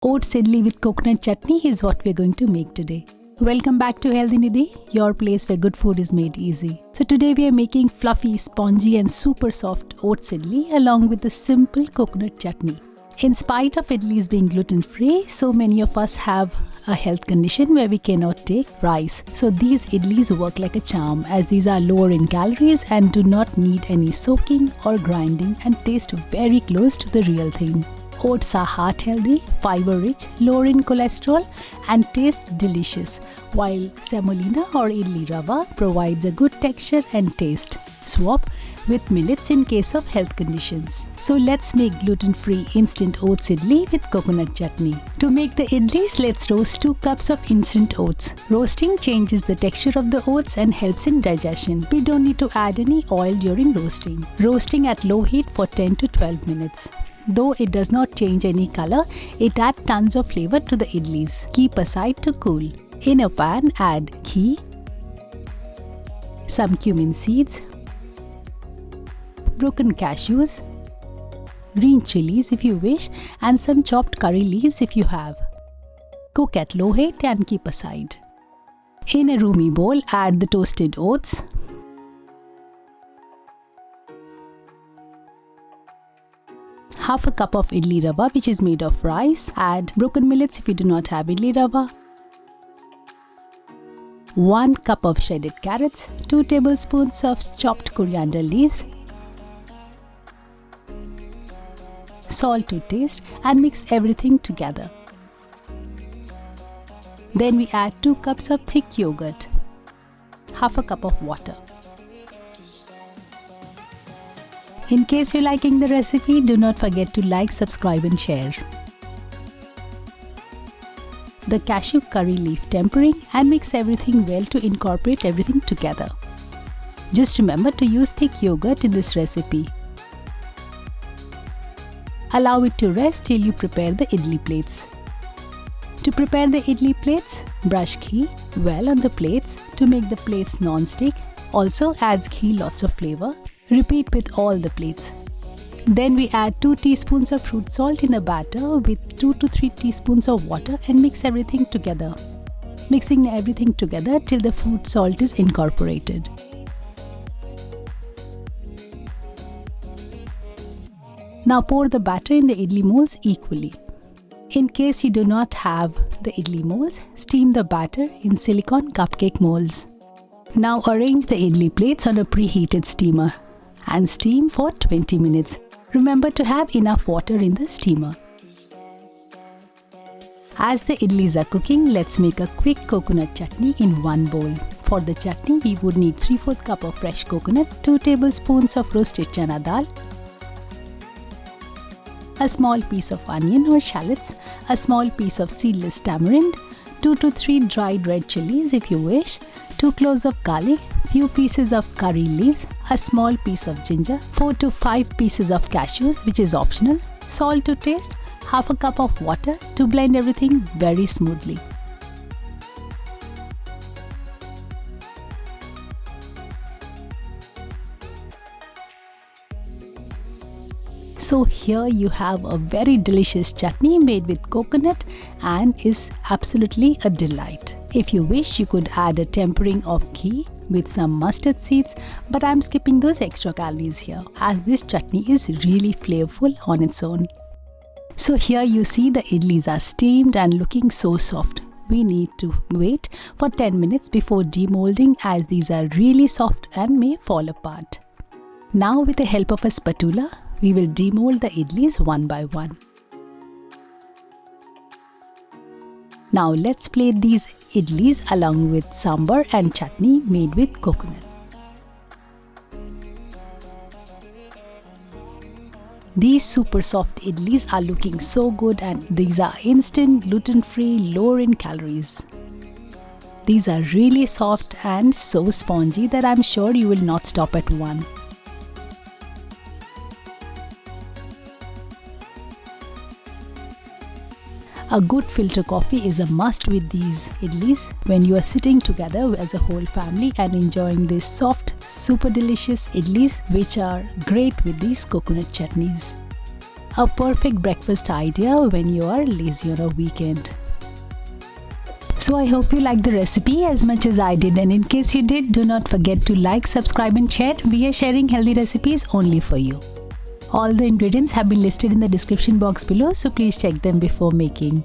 Oats idli with coconut chutney is what we're going to make today. Welcome back to Healthy Nidhi, your place where good food is made easy. So today we are making fluffy, spongy and super soft oats idli along with the simple coconut chutney. In spite of idlis being gluten-free, so many of us have a health condition where we cannot take rice. So these idlis work like a charm as these are lower in calories and do not need any soaking or grinding and taste very close to the real thing. Oats are heart healthy, fiber rich, lower in cholesterol and taste delicious, while semolina or idli rava provides a good texture and taste. Swap with millets in case of health conditions. So let's make gluten-free instant oats idli with coconut chutney. To make the idlis, let's roast 2 cups of instant oats. Roasting changes the texture of the oats and helps in digestion. We don't need to add any oil during roasting. Roasting at low heat for 10 to 12 minutes. Though it does not change any color, it adds tons of flavor to the idlis. Keep aside to cool. In a pan, add ghee, some cumin seeds, broken cashews, green chilies if you wish, and some chopped curry leaves if you have. Cook at low heat and keep aside. In a roomy bowl, add the toasted oats, half a cup of idli rava which is made of rice, add broken millets if you do not have idli rava, 1 cup of shredded carrots, 2 tablespoons of chopped coriander leaves, salt to taste and mix everything together. Then we add 2 cups of thick yogurt, half a cup of water. In case you're liking the recipe, do not forget to like, subscribe and share. The cashew curry leaf tempering and mix everything well to incorporate everything together. Just remember to use thick yogurt in this recipe. Allow it to rest till you prepare the idli plates. To prepare the idli plates, brush ghee well on the plates to make the plates non-stick. Also adds ghee lots of flavor. Repeat with all the plates. Then we add 2 teaspoons of fruit salt in the batter with 2 to 3 teaspoons of water and mix everything together. Mixing everything together till the fruit salt is incorporated. Now pour the batter in the idli molds equally. In case you do not have the idli molds, steam the batter in silicone cupcake molds. Now arrange the idli plates on a preheated steamer and steam for 20 minutes. Remember to have enough water in the steamer. As the idlis are cooking, let's make a quick coconut chutney in one bowl. For the chutney, we would need 3/4 cup of fresh coconut, 2 tablespoons of roasted chana dal, a small piece of onion or shallots, a small piece of seedless tamarind, 2 to 3 dried red chilies if you wish, 2 cloves of garlic, few pieces of curry leaves, a small piece of ginger, 4 to 5 pieces of cashews which is optional, salt to taste, half a cup of water to blend everything very smoothly. So here you have a very delicious chutney made with coconut and is absolutely a delight. If you wish, you could add a tempering of ghee with some mustard seeds, but I'm skipping those extra calories here as this chutney is really flavorful on its own. So here you see the idlis are steamed and looking so soft. We need to wait for 10 minutes before demolding as these are really soft and may fall apart. Now with the help of a spatula, we will demold the idlis one by one. Now let's plate these idlis along with sambar and chutney made with coconut. These super soft idlis are looking so good and these are instant, gluten-free, lower in calories. These are really soft and so spongy that I'm sure you will not stop at one. A good filter coffee is a must with these idlis when you are sitting together as a whole family and enjoying these soft, super delicious idlis which are great with these coconut chutneys. A perfect breakfast idea when you are lazy on a weekend. So I hope you liked the recipe as much as I did, and in case you did, do not forget to like, subscribe and share. We are sharing healthy recipes only for you. All the ingredients have been listed in the description box below, so please check them before making.